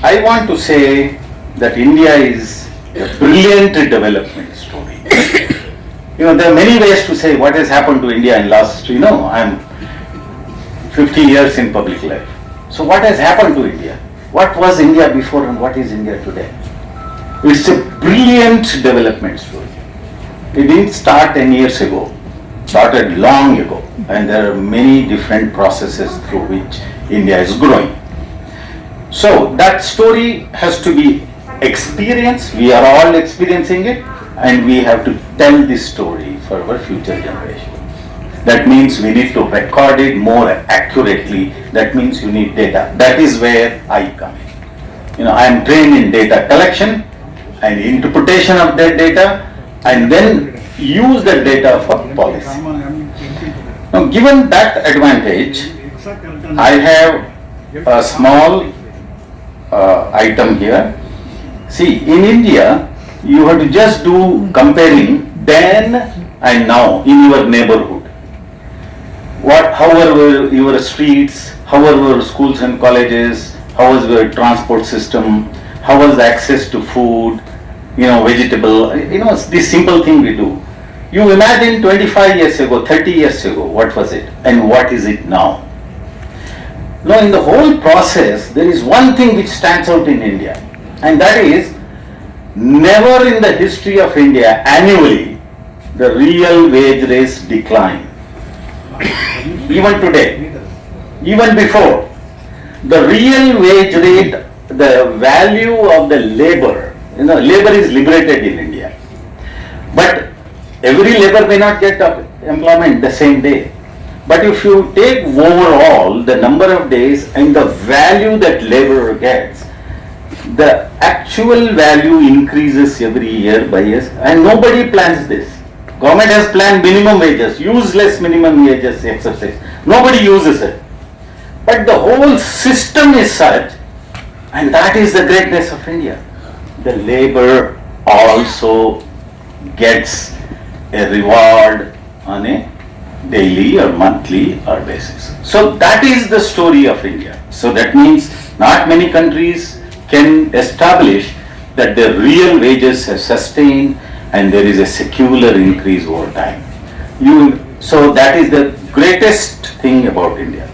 I want to say that India is a brilliant development story. There are many ways to say what has happened to India in last, I'm 50 years in public life. So what has happened to India? What was India before and what is India today? It's a brilliant development story. It didn't start 10 years ago. It started long ago. And there are many different processes through which India is growing. So that story has to be experienced. We are all experiencing it, and we have to tell this story for our future generation. That means we need to record it more accurately. That means you need data. That is where I come in. I am trained in data collection and interpretation of that data, and then use that data for policy. Now, given that advantage, I have a small item here. See, in India, you have to just do comparing then and now in your neighborhood. How were your streets, how were your schools and colleges, how was your transport system, how was the access to food, vegetable, this simple thing we do. You imagine 25 years ago, 30 years ago, what was it and what is it now? Now, in the whole process, there is one thing which stands out in India, and that is never in the history of India annually the real wage rates decline. Even today, even before, the real wage rate, the value of the labor, labor is liberated in India. But every labor may not get employment the same day. But if you take overall the number of days and the value that laborer gets, the actual value increases every year by year, and nobody plans this. Government has planned minimum wages, useless minimum wages exercise. Nobody uses it. But the whole system is such, and that is the greatness of India. The labor also gets a reward on a daily or monthly or basis. So that is the story of India. So that means not many countries can establish that the real wages have sustained and there is a secular increase over time. So that is the greatest thing about India.